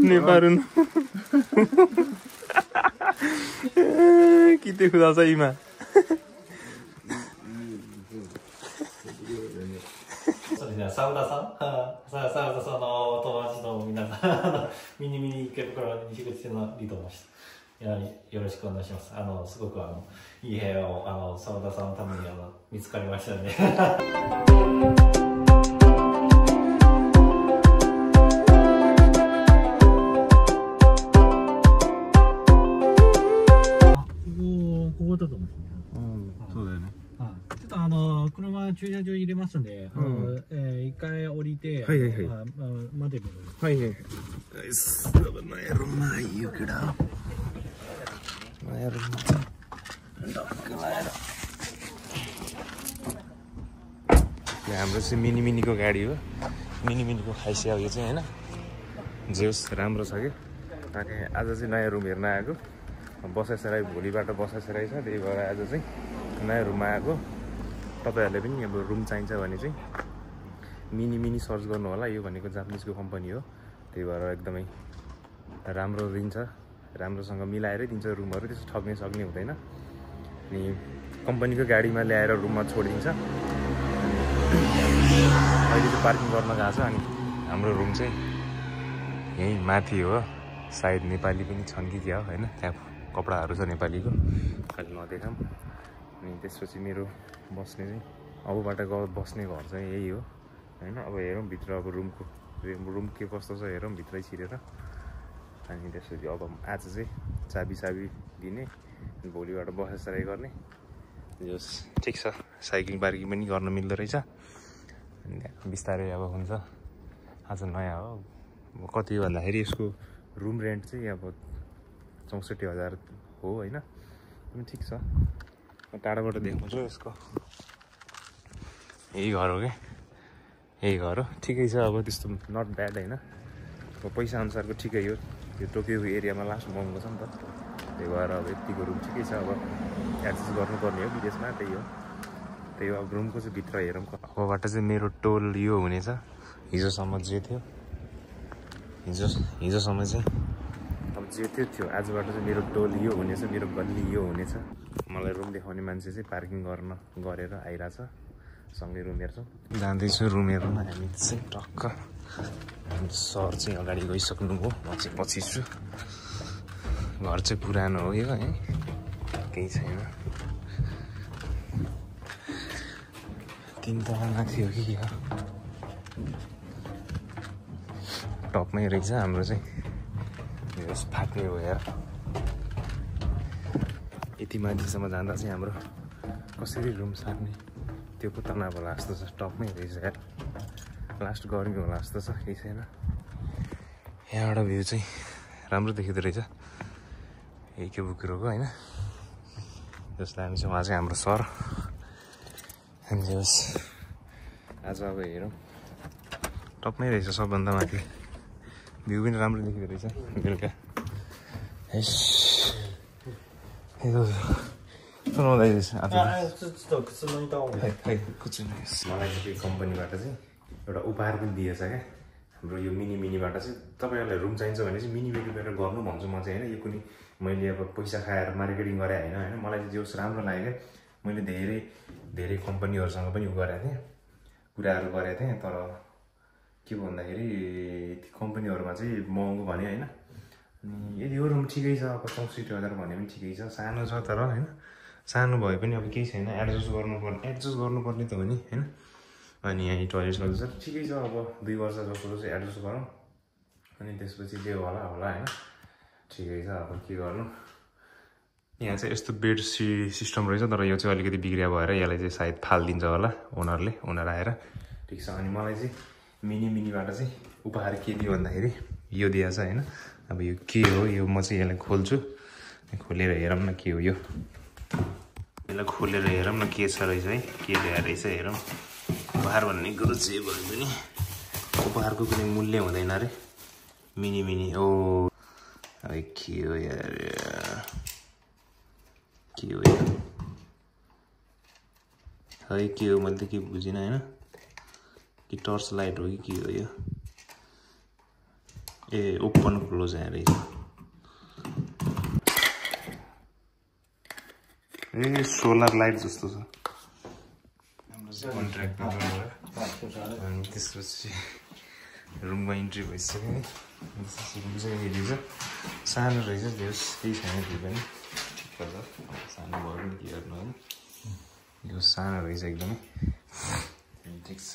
नेपारुन किते खुदा छ इमाミニミニ池袋に西口線のリードをしてよろしくお願いします。すごくいい部屋を澤田さんのために見つかりましたので。ここだと思うんですね。そうだよね。ちょっと車駐車場入れますんで、一回降りて、はいはいはい。待てば。はいはい。हाम्रो चाहिँ मिनी मिनीको गाडी हो मिनी मिनीको खाइसिया यो चाहिँ हैन जेउस राम्रो छ के ताकि आज चाहिँ नयाँ रुम हेर्न आएको बसाइसराई भोलिबाट बसाइसराई छ त्यही भएर आज चाहिँ नयाँ रुममा आएको तपाईहरुले पनि अब रुम चाहिन्छ भने चाहिँ मिनी मिनी सर्च गर्नु होला यो भनेको जापानिजको कम्पनी हो त्यही भएर एकदमै राम्रो दिन्छ राम्रोसँग मिलाएरै दिन्छ रुमहरु त्यसो ठग्ने सक्ने हुँदैन अनि कम्पनीको गाडीमा ल्याएर रुममा छोडिदिन्छ अहिले चाहिँ पार्किङ गर्न गएको छ अनि हाम्रो रुम चाहिँ यही माथि हो सायद नेपाली पनि छन् कि क्या हो हैन त्यहाँ कपडाहरु छ नेपालीको खाली नदेखाम अनि त्यसपछि मेरो बस्ने चाहिँ अबबाट बस्ने घर चाहिँ यही हो हैन अब हेरौँ भित्र अब रुम के कस्तो छ हेरौँ भित्रै छिरेर अनि त्यसपछि अब आज चाहिँ चाबी दिने भोलिबाट बसाइसराई गर्ने जस ठीक छ साइक्लिङ पार्किङ पनि गर्न मिल्दो रहेछ बिस्तारै अब हुन्छ आज नयाँ हो कति भन्दाखेरि यसको रुम रेन्ट चाहिँ अब 64,000 हो हैन पनि ठीक छ टाढाबाट देखाउँछु यसको यही घर हो के यही घर हो ठिकै छ अब त्यस्तो नट ब्याड हैन अब पैसा अनुसारको ठिकै हो यो टोकियो एरियामा लास्ट महँगो छ नि त त्यही भएर अब यतिको रुम ठिकै छ अब एडजस्ट गर्नुपर्ने हो विदेशमा त्यही हो त्यही अब रुमको चाहिँ भित्र हेरौँ अबबाट चाहिँ मेरो टोल यो हुनेछ हिजोसम्म जे थियो हिजोसम्म चाहिँ अब जे थियो आजबाट चाहिँ मेरो टोल यो हुनेछ मेरो गल्ली यो हुनेछ मलाई रुम देखाउने मान्छे चाहिँ पार्किङ गरेर आइरहेछ सँगै रुम हेर्छौँ जाँदैछु रुम हेर्न हामी चाहिँ टक्क सर चाहिँ अगाडि गइसक्नु हो म चाहिँ पछि छु घर चाहिँ पुरानो हो यो है केही छैन 3 तला माथि हो कि के हो टपमै रहेछ हाम्रो चाहिँ यो फाट्ने हो यार यति माथिसम्म जाँदा चाहिँ हाम्रो कसरी रुम सार्ने त्यो पो तनाव होला जस्तो छ टपमै रहेछ यार लास्ट गर्मी होला जस्तो छ केही छैन यहाँबाट भ्यू चाहिँ राम्रो देखिँदो रहेछ यही के बुकुरोको होइन जस्तो हामी चाहिँ उहाँ चाहिँ हाम्रो सर अनि जस आज अब हेरौँ टपमै रहेछ सबभन्दा माथि भ्यू पनि राम्रो देखिँदो रहेछ बेलुका मलाई चाहिँ कम्पनीबाट चाहिँ एउटा उपहार पनि दिएछ क्या हाम्रो यो मिनी मिनीबाट चाहिँ तपाईँहरूलाई रुम चाहिन्छ भने चाहिँ मिनी मिनी गरेर गर्नु भन्छु म चाहिँ होइन यो कुनै मैले अब पैसा खाएर मार्केटिङ गरेँ होइन मलाई चाहिँ जोस् राम्रो लाग्यो क्या मैले धेरै कम्पनीहरूसँग पनि उ गरेको थिएँ कुराहरू गरेको थिएँ तर के भन्दाखेरि कम्पनीहरूमा चाहिँ महँगो भने होइन अनि यदि यो रुम ठिकै छ अब 64,000 भने पनि ठिकै छ सानो छ तर होइन सानो भए पनि अब केही छैन एडजस्ट गर्नुपर्ने त हो नि होइन अनि यहाँ टोयलेट गर्दैछ ठिकै छ अब 2 वर्ष जस्तो चाहिँ एडजस्ट गरौँ अनि त्यसपछि जे होला होइन ठिकै छ अब के गर्नु यहाँ चाहिँ यस्तो बेड सिस्टम रहेछ तर यो चाहिँ अलिकति बिग्रिया भएर यसलाई चाहिँ सायद फालिदिन्छ होला ओनर आएर ठिक छ अनि मलाई चाहिँ मिनीबाट चाहिँ उपहार के दियो भन्दाखेरि यो दिएछ होइन अब यो के हो यो म चाहिँ यसलाई खोल्छु खोलेर हेरौँ न के हो यो यसलाई खोलेर हेरौँ न के छ रहेछ है के ल्याएर रहेछ हेरौँ उपहार भन्ने कुरो जे भए पनि उपहारको कुनै मूल्य हुँदैन अरे मिनी ओ अब के हो यार के हो यार है के हो मैले त के बुझिनँ होइन कि टर्च लाइट हो कि के हो यो ए ओपन क्लोज यहाँ रहेछ ए सोलर लाइट जस्तो छ हाम्रो चाहिँ कन्ट्र्याक्टर अनि त्यसपछि रुममा इन्ट्री भइसक्यो है रुम चाहिँ हेरी छ सानो रहेछ जस केही छैन त्यो पनि ठिक छ सानो भयो नि के गर्नु होइन यो सानो रहेछ एकदमै ठिक छ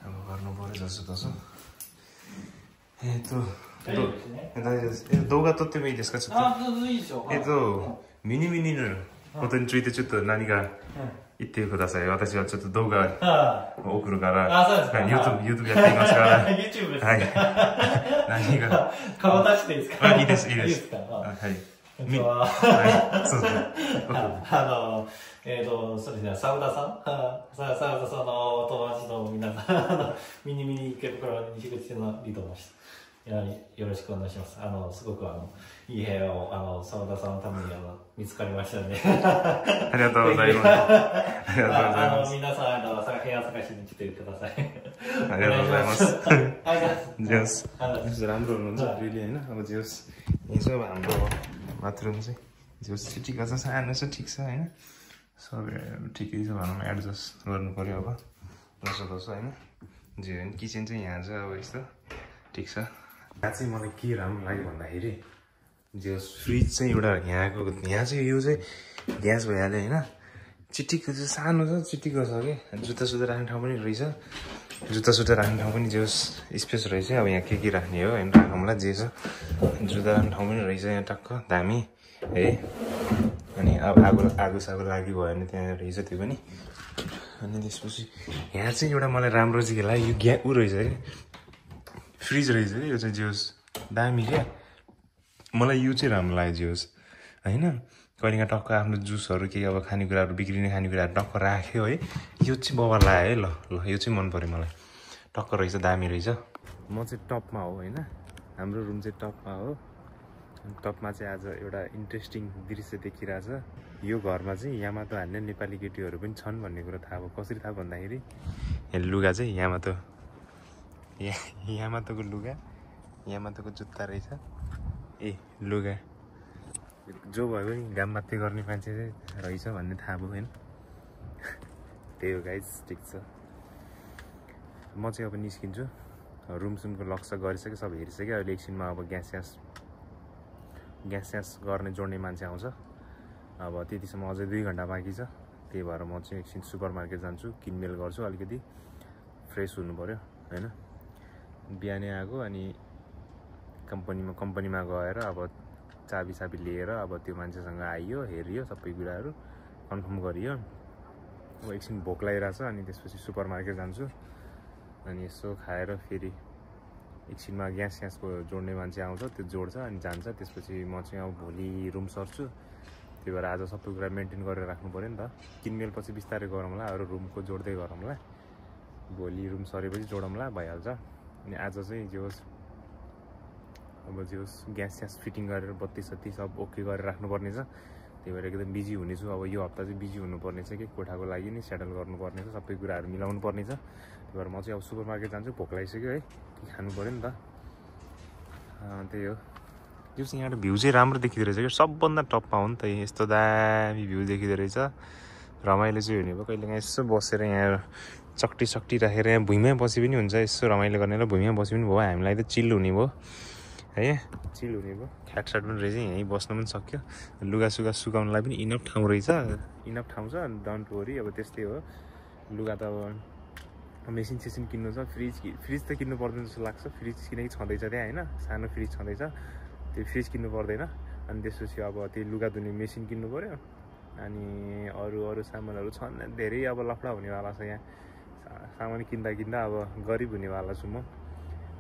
अब गर्नु पर्यो जसो तसो動画撮ってもいいですかちょっといいでしょミニのことについてちょっと何か言ってください。私はちょっと動画を送るから、YouTube やっていますから。YouTube ですか。はい。何が。顔出していいですか。いいです。はい。そうですね、サウダさんのお友達の皆さん、ミニ池袋西口線のリードもして。よろしくお願いします。すごくいい部屋を澤田さんのために見つかりましたので。ありがとうございます。ありがとうございます。皆さん部屋探しに来てください。ありがとうございます。ジョス。राम्रो हुनुहुन्छ really हैन अब जोस यहाँ चाहिँ अब हाम्रो बाथरुम चाहिँ जोस चाहिँ ठिक छ सानो छ ठिक छ हैन सब ठिकै छ भनौँ एडजस्ट गर्नु पर्यो अब जसो तसो हैन जे हैन किचन चाहिँ यहाँ छ अब यस्तो ठिक छ यहाँ चाहिँ मलाई के राम्रो लाग्यो भन्दाखेरि जो फ्रिज चाहिँ एउटा यहाँ चाहिँ यो चाहिँ ग्यास भइहाल्यो होइन चिटिक्को चाहिँ सानो छ चिटिक्को छ कि जुत्ता सुत्ता राख्ने ठाउँ पनि रहेछ जुत्ता सुत्ता राख्ने ठाउँ पनि जो स्पेस रहेछ अब यहाँ के राख्ने हो होइन राखौँला जे छ जुत्ता राख्ने ठाउँ पनि रहेछ यहाँ टक्क दामी है अनि अब आगो सागो लाग्यो भयो भने त्यहाँ रहेछ त्यो पनि अनि त्यसपछि यहाँ चाहिँ एउटा मलाई राम्रो चाहिँ के लाग्यो यो ऊ रहेछ क्या फ्रिज रहेछ क्या यो चाहिँ जोस् दामी क्या मलाई यो चाहिँ राम्रो लाग्यो जोस् होइन कहिलेकाहीँ टक्क आफ्नो जुसहरू केही अब खानेकुराहरू बिग्रिने खानेकुराहरू टक्क राख्यो है यो चाहिँ बबर लाग्यो है ल यो चाहिँ मन पऱ्यो मलाई टक्क रहेछ दामी रहेछ म चाहिँ टपमा हो होइन हाम्रो रुम चाहिँ टपमा हो टपमा चाहिँ आज एउटा इन्ट्रेस्टिङ दृश्य देखिरहेछ यो घरमा चाहिँ यामातो हान्ने नेपाली केटीहरू पनि छन् भन्ने कुरा थाहा भयो कसरी थाहा भन्दाखेरि लुगा चाहिँ यामातोको लुगा यामातोको जुत्ता रहेछ ए लुगा जो भयो नि घाम माथि गर्ने मान्छे चाहिँ रहेछ भन्ने थाहा भयो होइन त्यही हो गाइज ठिक छ म चाहिँ अब निस्किन्छु रुमसुमको लक्स गरिसक्यो सब हेरिसक्यो अहिले एकछिनमा अब ग्यास स्यास गर्ने जोड्ने मान्छे आउँछ अब त्यतिसम्म अझै 2 घन्टा बाँकी छ त्यही भएर म चाहिँ एकछिन सुपर मार्केट जान्छु किनमेल गर्छु अलिकति फ्रेस हुनु पर्यो होइन बिहानै आएको अनि कम्पनीमा गएर अब चाबी लिएर अब त्यो मान्छेसँग आइयो हेरियो सबै कुराहरू कन्फर्म गरियो अब एकछिन भोक लागिरहेछ अनि त्यसपछि सुपर मार्केट जान्छु अनि यसो खाएर फेरि एकछिनमा ग्यास स्यासको जोड्ने मान्छे आउँछ त्यो जोड्छ अनि जान्छ त्यसपछि म चाहिँ अब भोलि रुम सर्छु त्यही भएर आज सबै कुरा मेन्टेन गरेर राख्नु पर्यो नि त किनमेल पछि बिस्तारै गरौँला अरू रुमको जोड्दै गरौँला भोलि रुम सरेपछि जोडौँला भइहाल्छ अनि आज चाहिँ अब ग्यास स्यास फिटिङ गरेर बत्ती सत्ती सब ओके गरेर राख्नुपर्ने छ त्यही भएर एकदम बिजी हुनेछु अब यो हप्ता चाहिँ बिजी हुनुपर्ने छ कि कोठाको लागि नि सेटल गर्नुपर्ने छ सबै कुराहरू मिलाउनु पर्ने छ त्यही भएर म चाहिँ अब सुपर मार्केट जान्छु भोक लागिसक्यो है के खानु पर्यो नि त त्यही हो यो चाहिँ यहाँबाट भ्यू चाहिँ राम्रो देखिँदो रहेछ कि सबभन्दा टपमा हो नि त यस्तो दामी भ्यू देखिँदो रहेछ रमाइलो चाहिँ हुने भयो कहिलेकाहीँ यसो बसेर यहाँ चक्टी राखेर यहाँ भुइँमै बसी पनि हुन्छ यसो रमाइलो गर्नेलाई भुइँमै बसी पनि भयो हामीलाई त चिल हुने भयो है चिल हुने भयो ख्याटसाट पनि रहेछ यहीँ बस्न पनि सक्यो लुगासुगा सुकाउनलाई पनि इनफ ठाउँ रहेछ इनफ ठाउँ छ डोन्ट वरी अब त्यस्तै हो लुगा त अब मेसिन सेसिन किन्नु छ फ्रिज त किन्नु पर्दैन जस्तो लाग्छ फ्रिज किनकि छँदैछ त्यहाँ होइन सानो फ्रिज छँदैछ त्यो फ्रिज किन्नु पर्दैन अनि त्यसपछि अब त्यो लुगा धुने मेसिन किन्नु पऱ्यो अनि अरू सामानहरू छन् धेरै अब लफडा हुनेवाला छ यहाँ सामान किन्दा अब गरिब हुनेवाला छु म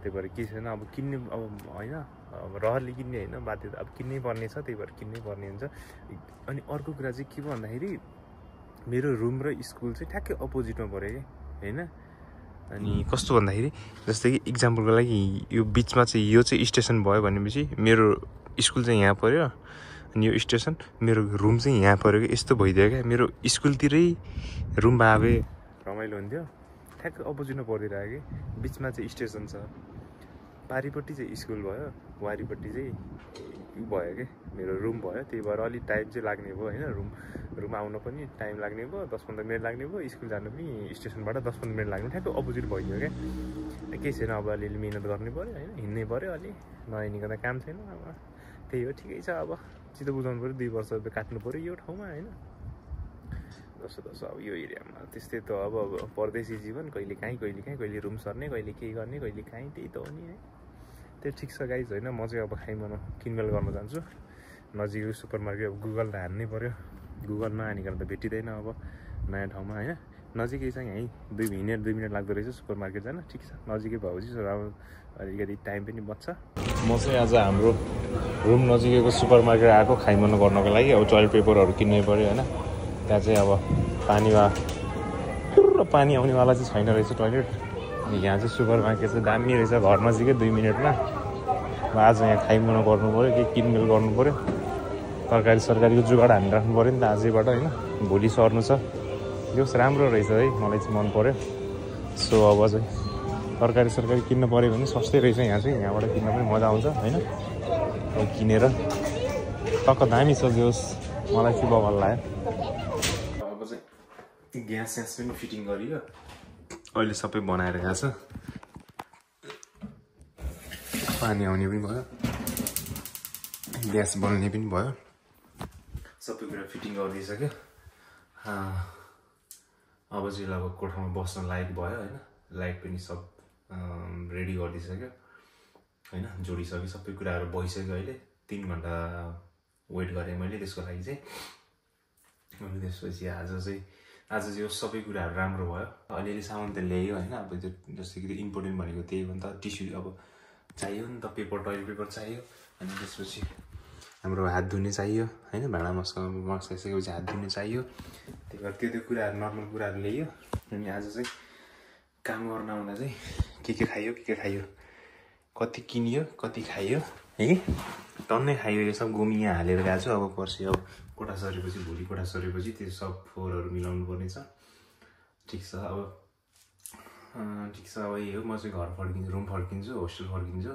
त्यही भएर के छैन अब किन्ने अब होइन अब रहरले किन्ने होइन बाध्यता अब किन्नै पर्ने छ त्यही भएर किन्नै पर्ने हुन्छ अनि अर्को कुरा चाहिँ के भयो भन्दाखेरि मेरो रुम र स्कुल चाहिँ ठ्याक्कै अपोजिटमा पऱ्यो कि होइन अनि कस्तो भन्दाखेरि जस्तै कि इक्जाम्पलको लागि यो बिचमा चाहिँ यो चाहिँ स्टेसन भयो भनेपछि मेरो स्कुल चाहिँ यहाँ पऱ्यो अनि यो स्टेसन मेरो रुम चाहिँ यहाँ पऱ्यो कि यस्तो भइदियो क्या मेरो स्कुलतिरै रुम भए रमाइलो हुन्थ्यो ठ्याक्क अपोजिटमा परिरहेको कि बिचमा चाहिँ स्टेसन छ पारिपट्टि चाहिँ स्कुल भयो वारिपट्टि चाहिँ उ भयो कि मेरो रुम भयो त्यही भएर अलिक टाइम चाहिँ लाग्ने भयो होइन रुम आउन पनि टाइम लाग्ने भयो 10-15 मिनट लाग्ने भयो स्कुल जानु पनि स्टेसनबाट 10-15 मिनट लाग्ने ठ्याक्क अपोजिट भइयो क्या केही छैन अब अलिअलि मिहिनेत गर्नु पऱ्यो होइन हिँड्नै पऱ्यो अलि नहिँडिकन काम छैन अब त्यही हो ठिकै छ अब चित्त बुझाउनु पऱ्यो 2 वर्ष काट्नु पऱ्यो यो ठाउँमा होइन जसो अब यो एरियामा त्यस्तै त अब परदेशी जीवन कहिले काहीँ कहिले रुम सर्ने कहिले केही गर्ने कहिले काहीँ त्यही त हो नि है त्यो ठिक छ गाइज होइन म चाहिँ अब खाइमन किनमेल गर्न जान्छु नजिकै सुपर मार्केट अब गुगल त हान्नै पऱ्यो गुगल नहानिकन त भेटिँदैन अब नयाँ ठाउँमा होइन नजिकै छ यहीँ 2 मिनट लाग्दो रहेछ सुपर मार्केट जान ठिक छ नजिकै भएपछि अब अलिकति टाइम पनि बच्छ म चाहिँ आज हाम्रो रुम नजिकैको सुपर मार्केट आएको खाइमन गर्नको लागि अब टोइलेट पेपरहरू किन्नै पऱ्यो होइन त्यहाँ चाहिँ अब पानी आउनेवाला चाहिँ छैन रहेछ टोइलेट अनि यहाँ चाहिँ सुपर मार्केट चाहिँ दामी रहेछ घर नजिकै 2 मिनटमा अब आज यहाँ खाइमन गर्नु पऱ्यो के किनमेल गर्नु पऱ्यो तरकारीको जुगाड हानेर राख्नु पऱ्यो नि त आजैबाट होइन भोलि सर्नु छ यो राम्रो रहेछ है मलाई चाहिँ मन पऱ्यो सो अब चाहिँ तरकारी किन्न पऱ्यो भने सस्तै रहेछ यहाँ चाहिँ यहाँबाट किन्न पनि मजा आउँछ होइन अब किनेर टक्क दामी छ जोस् मलाई चाहिँ बवाल लाग्यो अब चाहिँ ग्यास पनि फिटिङ गरियो अहिले सबै बनाएर गएको छ पानी आउने पनि भयो ग्यास बल्ने पनि भयो सबै कुरा फिटिङ गरिदिइसक्यो अब चाहिँ अब कोठामा बस्न लायक भयो होइन लाइट पनि सब रेडी गरिदिइसक्यो होइन जोडिसक्यो सबै कुराहरू भइसक्यो अहिले 3 घन्टा वेट गरेँ मैले त्यसको लागि चाहिँ अनि त्यसपछि आज चाहिँ यो सबै कुराहरू राम्रो भयो अलिअलि सामान त ल्यायो होइन अब त्यो जस्तै कि इम्पोर्टेन्ट भनेको त्यही हो नि त टिस्यु अब चाहियो नि त टोइलेट पेपर चाहियो अनि त्यसपछि हाम्रो हात धुने चाहियो होइन भाँडा मस्काइसकेपछि हात धुने चाहियो त्यही भएर त्यो कुराहरू नर्मल कुराहरू ल्यायो अनि आज चाहिँ काम गर्न आउँदा चाहिँ के खाइयो कति किनियो कति खाइयो है टन्नै खाइयो यो सब गोमी यहाँ हालेर गएको छु अब पर्सि अब कोठा सरेपछि भोलि कोठा सरेपछि त्यो सब फोहोरहरू मिलाउनु पर्ने छ ठिक छ अब यही हो म चाहिँ घर फर्किन्छु रुम फर्किन्छु होस्टेल फर्किन्छु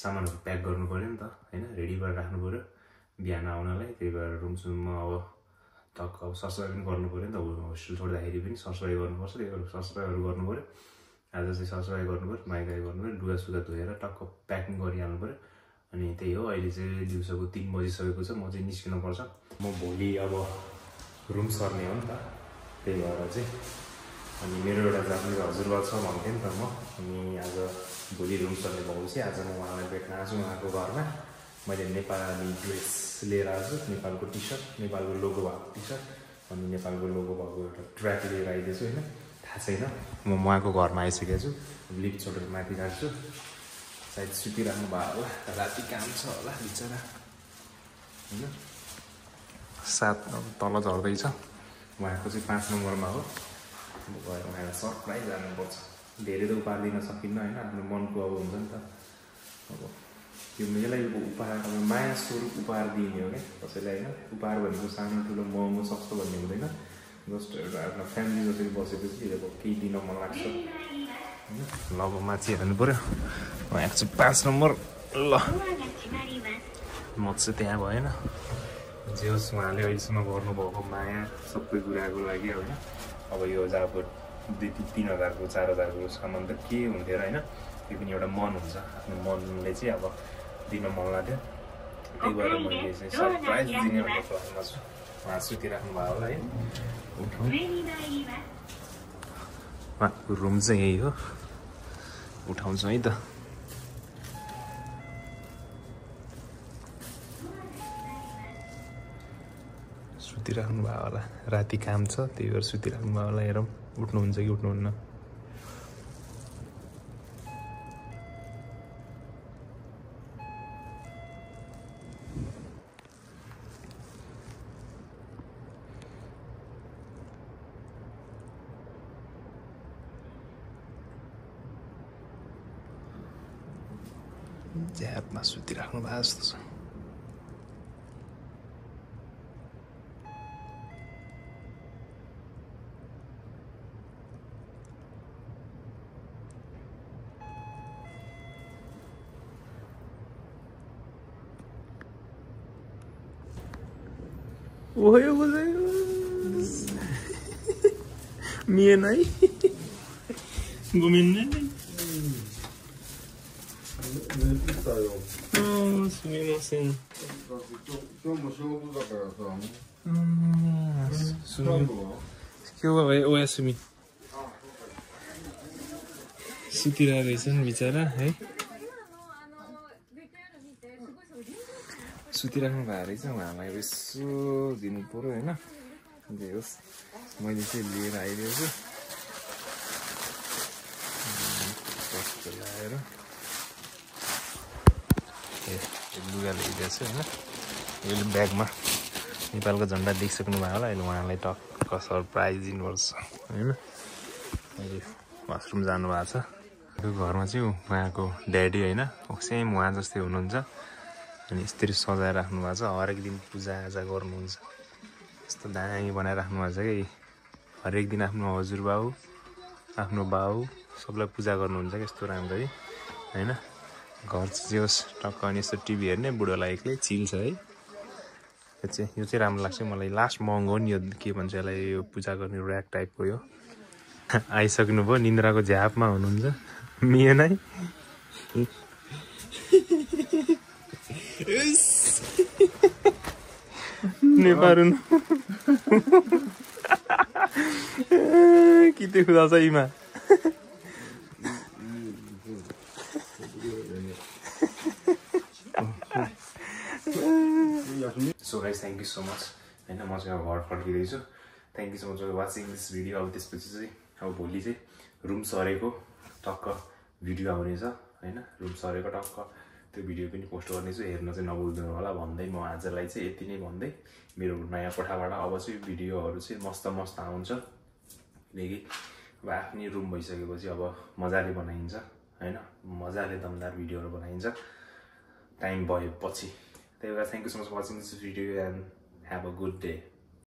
सामानहरू प्याक गर्नु पऱ्यो नि त होइन रेडी गरेर राख्नु पऱ्यो बिहान आउनलाई त्यही भएर रुमसुममा अब टक्क अब सरसफाइ पनि गर्नु पऱ्यो नि त होस्टेल छोड्दाखेरि पनि सरसफाइ गर्नुपर्छ त्यही भएर सरसफाइहरू गर्नु पऱ्यो आज चाहिँ सरसफाइ गर्नु पऱ्यो माइगाई गर्नु पऱ्यो लुगासुगा धोएर टक्क प्याकिङ गरिहाल्नु पऱ्यो अनि त्यही हो अहिले चाहिँ दिउँसोको 3 बजिसकेको छ म चाहिँ निस्किनुपर्छ म भोलि अब रुम सर्ने हो नि त त्यही भएर चाहिँ अनि मेरो एउटा जापानिज हजुरबा छ भन्थेँ नि त म अनि आज भोलि रुम सर्ने भएपछि आज म उहाँलाई भेट्न आएको छु उहाँको घरमा मैले नेपाली ड्रेस लिएर आएको छु नेपालको टी सर्ट नेपालको लोगो भएको टी सर्ट अनि नेपालको लोगो भएको एउटा ट्र्याक लिएर आइदिएछु होइन थाहा छैन म उहाँको घरमा आइसकेको छु लिफ्ट छोडेर माथि गएको छु सायद सुतिराख्नु भयो होला राति काम छ होला बिचरा होइन 7 तल झर्दैछ उहाँको चाहिँ 5 नम्बरमा हो गएर उहाँलाई सरप्राइज हाल्नुपर्छ धेरै त उपहार दिन सकिन्न होइन आफ्नो मनको अब हुन्छ नि त अब त्यो मेलाई उपहार अब माया स्वरूप उपहार दिने हो क्या कसैलाई होइन उपहार भनेको सानो ठुलो महँगो सस्तो भन्ने हुँदैन जस्ट एउटा आफ्नो फ्यामिली जसरी बसेपछि अब केही दिन मन लाग्छ होइन ल अब माथि हेर्नु पऱ्यो उहाँको चाहिँ 5 नम्बर ल म चाहिँ त्यहाँ भएन जे होस् उहाँले अहिलेसम्म गर्नुभएको माया सबै कुराको लागि होइन अब यो चाहिँ अब 2-3 हजारको 4 हजारको सामान त के हुन्थ्यो र होइन त्यो पनि एउटा मन हुन्छ आफ्नो मनले चाहिँ अब दिन मन लाग्थ्यो त्यही भएर मैले चाहिँ सरप्राइज दिने भन्ने प्लानमा छु उहाँ सुतिराख्नु भयो होला है उहाँको रुम चाहिँ यही हो उठाउँछु है त सुतिराख्नु भयो होला राति काम छ त्यही भएर सुतिराख्नु भयो होला हेरौँ उठ्नुहुन्छ कि उठ्नुहुन्न ज्यापमा सुतिराख्नु भएको जस्तो छ Ohayo gozaimasu. Mienai. Gomen ne. Sumimasen. 今日も仕事だからさ。今日はお休み。सुतिरहेछन् बिचरा है सुतिराख्नु भएको रहेछ उहाँलाई यसो दिनु पर्यो होइन जे होस् मैले चाहिँ लिएर आइदिएको छु लगाएर लुगा ल्याइदिएको छु होइन अहिले ब्यागमा नेपालको झन्डा देखिसक्नु भएको होला अहिले उहाँलाई टक्क सरप्राइज दिनुपर्छ होइन अहिले वासरुम जानुभएको छ घरमा चाहिँ उहाँको ड्याडी होइन सेम उहाँ जस्तै हुनुहुन्छ अनि यसरी सजाएर राख्नु भएको छ हरेक दिन पूजाआजा गर्नुहुन्छ यस्तो दामी बनाएर राख्नु भएको छ कि हरेक दिन आफ्नो हजुरबाउ आफ्नो बाउ सबलाई पूजा गर्नुहुन्छ कि यस्तो राम्ररी होइन घर चाहिँ होस् टक्क अनि यस्तो टिभी हेर्ने बुढोलाई एक्लै चिल छ है यो चाहिँ राम्रो लाग्छ मलाई लास्ट महँगो नि यो के भन्छ यसलाई यो पूजा गर्ने ऱ्याक टाइपको यो आइसक्नु भयो निन्द्राको झ्यापमा हुनुहुन्छ मिएनै नेपारुन किते खुदा छ इमा so guys thank you so much होइन म चाहिँ अब घर फर्किँदैछु thank you so much for watching this video अब त्यसपछि चाहिँ अब भोलि चाहिँ रुम सरेको टक्क भिडियो आउनेछ होइन रुम सरेको टक्क त्यो भिडियो पनि पोस्ट गर्नेछु हेर्न चाहिँ नभुल्नु होला भन्दै म आजलाई चाहिँ यति नै भन्दै मेरो नयाँ कोठाबाट अब चाहिँ भिडियोहरू चाहिँ मस्त मस्त आउँछ किनकि अब आफ्नै रुम भइसकेपछि अब मजाले बनाइन्छ होइन मजाले दमदार भिडियोहरू बनाइन्छ टाइम भएपछि त्यही भएर thank you so much for watching this video and have a good day